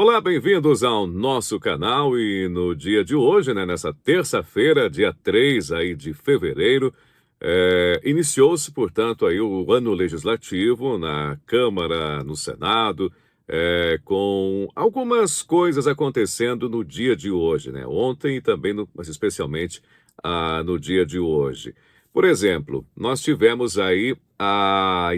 Olá, bem-vindos ao nosso canal e no dia de hoje, né, nessa terça-feira, dia 3 aí de fevereiro, iniciou-se, portanto, aí o ano legislativo na Câmara, no Senado, com algumas coisas acontecendo no dia de hoje, né, ontem e também, mas especialmente no dia de hoje. Por exemplo, nós tivemos aí a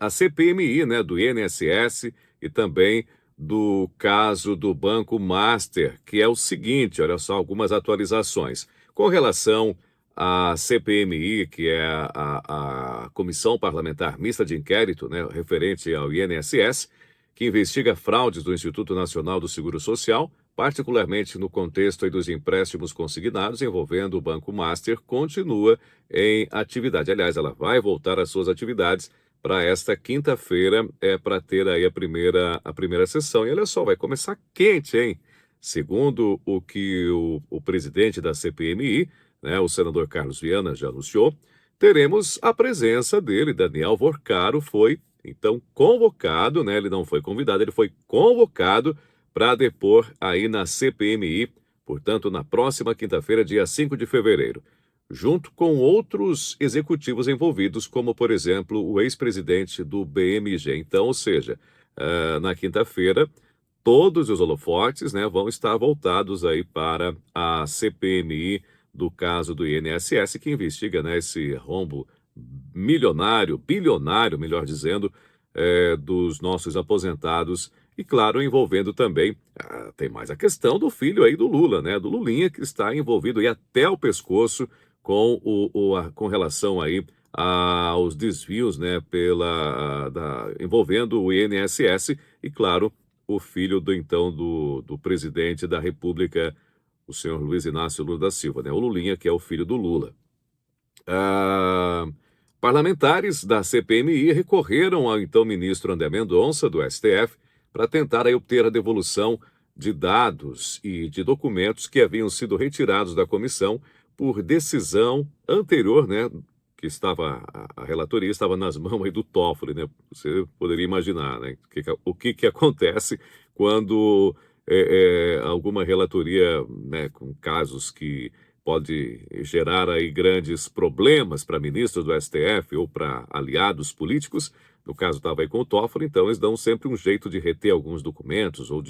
CPMI, né, do INSS e também do caso do Banco Master, que é o seguinte, olha só, algumas atualizações. Com relação à CPMI, que é a Comissão Parlamentar Mista de Inquérito, né, referente ao INSS, que investiga fraudes do Instituto Nacional do Seguro Social, particularmente no contexto aí dos empréstimos consignados envolvendo o Banco Master, continua em atividade. Aliás, ela vai voltar às suas atividades para esta quinta-feira, para ter aí a primeira sessão. E olha só, vai começar quente, hein? Segundo o que o presidente da CPMI, né, o senador Carlos Viana, já anunciou, teremos a presença dele, Daniel Vorcaro, foi então convocado, né? Ele não foi convidado, ele foi convocado para depor aí na CPMI, portanto, na próxima quinta-feira, dia 5 de fevereiro, junto com outros executivos envolvidos, como, por exemplo, o ex-presidente do BMG. Então, ou seja, na quinta-feira, todos os holofotes, né, vão estar voltados aí para a CPMI do caso do INSS, que investiga, né, esse rombo milionário, bilionário, melhor dizendo, dos nossos aposentados e, claro, envolvendo também, tem mais a questão do filho aí do Lula, né, do Lulinha, que está envolvido aí até o pescoço com relação aí aos desvios, né, envolvendo o INSS e, claro, o filho do presidente da República, o senhor Luiz Inácio Lula da Silva, né, o Lulinha, que é o filho do Lula. Parlamentares da CPMI recorreram ao então ministro André Mendonça, do STF, para tentar aí obter a devolução de dados e de documentos que haviam sido retirados da comissão por decisão anterior, né, que a relatoria estava nas mãos aí do Toffoli, né? Você poderia imaginar, né, o que acontece quando alguma relatoria, né, com casos que pode gerar aí grandes problemas para ministros do STF ou para aliados políticos. No caso, estava aí com o Toffoli, então eles dão sempre um jeito de reter alguns documentos ou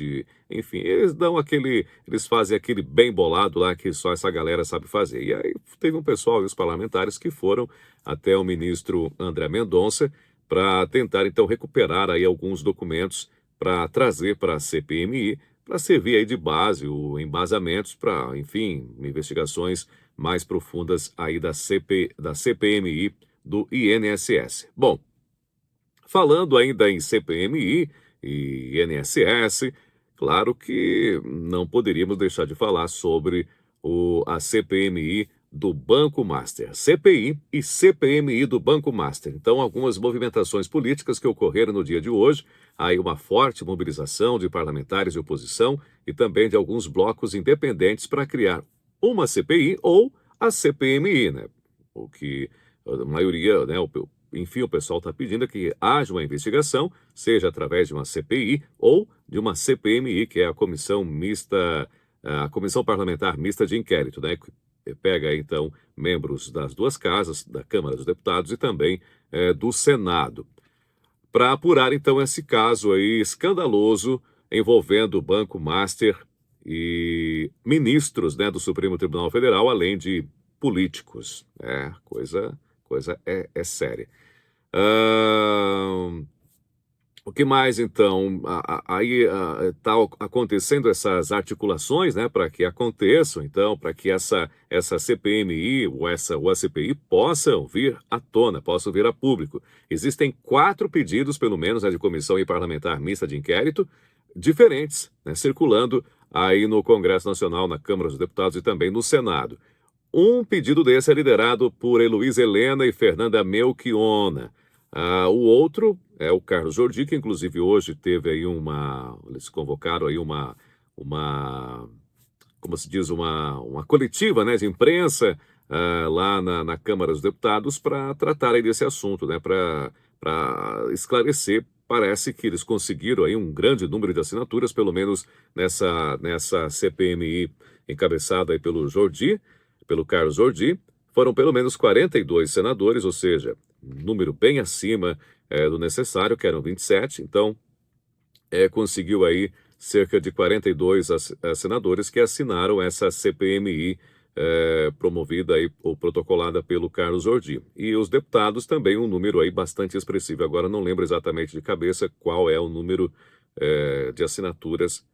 enfim, eles fazem aquele bem bolado lá que só essa galera sabe fazer. E aí teve um pessoal e os parlamentares que foram até o ministro André Mendonça para tentar então recuperar aí alguns documentos para trazer para a CPMI, para servir aí de base, embasamentos para, enfim, investigações mais profundas aí da CPMI do INSS. Bom, falando ainda em CPMI e INSS, claro que não poderíamos deixar de falar sobre a CPMI do Banco Master, CPI e CPMI do Banco Master. Então, algumas movimentações políticas que ocorreram no dia de hoje, aí uma forte mobilização de parlamentares de oposição e também de alguns blocos independentes para criar uma CPI ou a CPMI, né? O que a maioria, né, enfim, o pessoal está pedindo que haja uma investigação, seja através de uma CPI ou de uma CPMI, que é a Comissão Parlamentar Mista de Inquérito, né? Pega, então, membros das duas casas, da Câmara dos Deputados e também do Senado, para apurar, então, esse caso aí escandaloso envolvendo o Banco Master e ministros, né, do Supremo Tribunal Federal, além de políticos. Coisa é séria. O que mais, então? Aí está acontecendo essas articulações, né, para que aconteçam, então, para que essa CPMI ou a CPI possam vir à tona, possam vir a público. Existem 4 pedidos, pelo menos, né, de comissão parlamentar mista de inquérito, diferentes, né, circulando aí no Congresso Nacional, na Câmara dos Deputados e também no Senado. Um pedido desse é liderado por Heloísa Helena e Fernanda Melchiona. O outro é o Carlos Jordi, que inclusive hoje teve aí eles convocaram aí como se diz, uma coletiva, né, de imprensa lá na Câmara dos Deputados para tratar aí desse assunto, né, para esclarecer parece que eles conseguiram aí um grande número de assinaturas, pelo menos nessa CPMI encabeçada aí pelo Carlos Jordi, foram pelo menos 42 senadores, ou seja, um número bem acima do necessário, que eram 27. Então, conseguiu aí cerca de 42 senadores que assinaram essa CPMI promovida aí, ou protocolada pelo Carlos Jordi. E os deputados também, um número aí bastante expressivo. Agora não lembro exatamente de cabeça qual é o número de assinaturas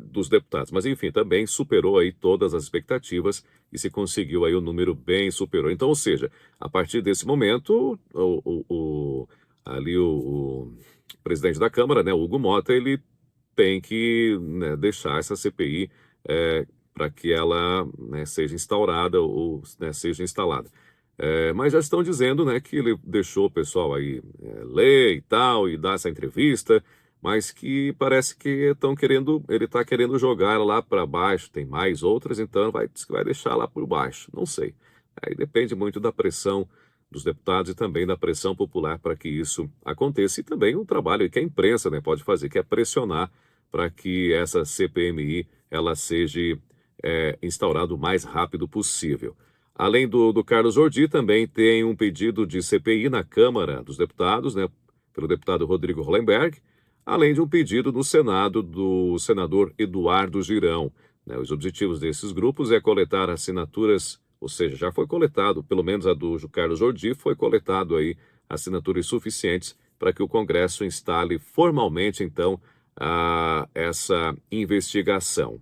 dos deputados. Mas enfim, também superou aí todas as expectativas e se conseguiu aí um número bem superior. Então, ou seja, a partir desse momento, ali o presidente da Câmara, né, o Hugo Mota, ele tem que, né, deixar essa CPI para que ela, né, seja instaurada ou, né, seja instalada. Mas já estão dizendo, né, que ele deixou o pessoal aí ler e tal, e dar essa entrevista, mas que parece que ele está querendo jogar lá para baixo, tem mais outras, então diz que vai deixar lá por baixo, não sei. Aí depende muito da pressão dos deputados e também da pressão popular para que isso aconteça, e também um trabalho que a imprensa, né, pode fazer, que é pressionar para que essa CPMI ela seja instaurada o mais rápido possível. Além do Carlos Jordi, também tem um pedido de CPI na Câmara dos Deputados, né, pelo deputado Rodrigo Hollenberg, além de um pedido no Senado do senador Eduardo Girão, né. Os objetivos desses grupos é coletar assinaturas, ou seja, já foi coletado, pelo menos a do Carlos Jordi, foi coletado aí assinaturas suficientes para que o Congresso instale formalmente, então, essa investigação.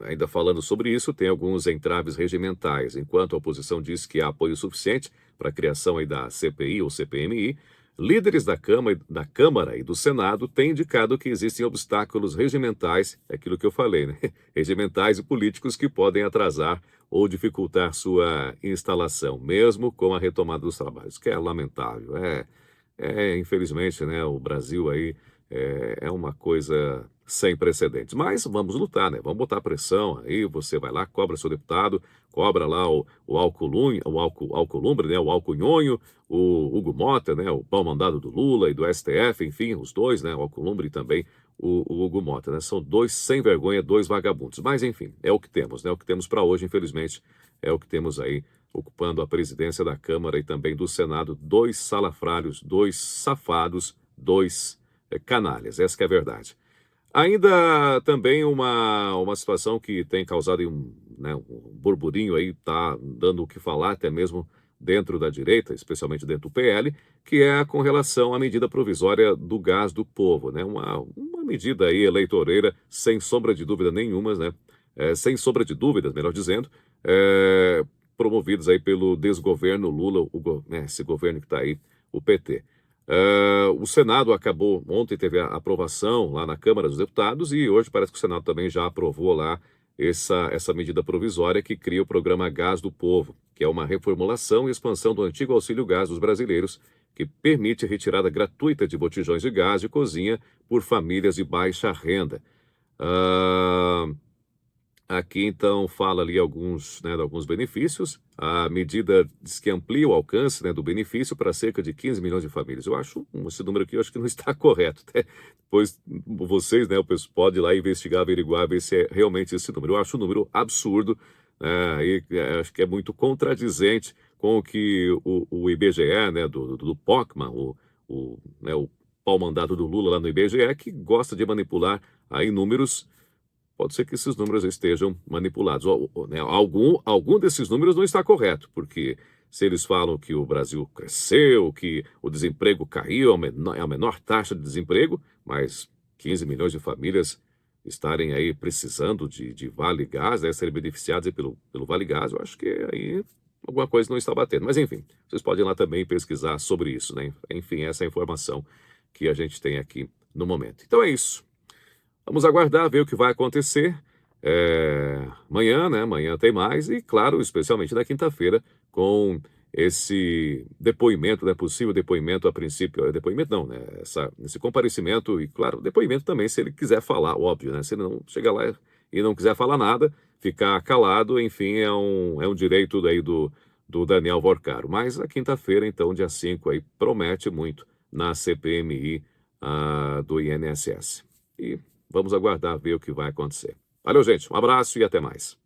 Ainda falando sobre isso, tem alguns entraves regimentais. Enquanto a oposição diz que há apoio suficiente para a criação aí da CPI ou CPMI, líderes da Câmara e do Senado têm indicado que existem obstáculos regimentais, é aquilo que eu falei, né? Regimentais e políticos que podem atrasar ou dificultar sua instalação, mesmo com a retomada dos trabalhos, que é lamentável. Infelizmente, né, o Brasil aí é uma coisa sem precedentes. Mas vamos lutar, né? Vamos botar pressão aí, você vai lá, cobra seu deputado, cobra lá o Alcolumbre, né, o Alcunhonho, o Hugo Mota, né, o pau-mandado do Lula e do STF, enfim, os dois, né, o Alcolumbre e também o Hugo Mota, né? São dois sem vergonha, dois vagabundos. Mas enfim, é o que temos, né? O que temos para hoje, infelizmente, é o que temos aí ocupando a presidência da Câmara e também do Senado, dois salafrários, dois safados, dois canalhas, essa que é a verdade. Ainda também uma situação que tem causado um burburinho aí, tá dando o que falar, até mesmo dentro da direita, especialmente dentro do PL, que é com relação à medida provisória do gás do povo, né? Uma medida aí eleitoreira, sem sombra de dúvida nenhuma, né? Sem sombra de dúvidas, melhor dizendo, promovidos aí pelo desgoverno Lula, esse governo que está aí, o PT. O Senado ontem teve a aprovação lá na Câmara dos Deputados, e hoje parece que o Senado também já aprovou lá essa medida provisória que cria o programa Gás do Povo, que é uma reformulação e expansão do antigo auxílio gás dos brasileiros, que permite a retirada gratuita de botijões de gás de cozinha por famílias de baixa renda. Aqui, então, fala ali de alguns benefícios. A medida diz que amplia o alcance, né, do benefício para cerca de 15 milhões de famílias. Eu acho esse número aqui, eu acho que não está correto. Depois vocês, né, o pessoal pode ir lá investigar, averiguar, ver se é realmente esse número. Eu acho um número absurdo, né, e acho que é muito contradizente com o que o IBGE, né, do Pockmann, o pau-mandado do Lula lá no IBGE, que gosta de manipular aí números. Pode ser que esses números estejam manipulados. Né, algum desses números não está correto, porque se eles falam que o Brasil cresceu, que o desemprego caiu, é a menor taxa de desemprego, mas 15 milhões de famílias estarem aí precisando de Vale Gás, né, serem beneficiadas aí pelo Vale Gás, eu acho que aí alguma coisa não está batendo. Mas enfim, vocês podem ir lá também pesquisar sobre isso, né? Enfim, essa é a informação que a gente tem aqui no momento. Então é isso. Vamos aguardar, ver o que vai acontecer amanhã, né? Amanhã tem mais, e claro, especialmente na quinta-feira, com esse depoimento, né? Possível depoimento a princípio, depoimento não, né? Esse comparecimento, e claro, depoimento também, se ele quiser falar, óbvio, né? Se ele não chegar lá e não quiser falar nada, ficar calado, enfim, é um direito daí do Daniel Vorcaro. Mas a quinta-feira, então, dia 5, aí, promete muito na CPMI do INSS. E vamos aguardar ver o que vai acontecer. Valeu, gente. Um abraço e até mais.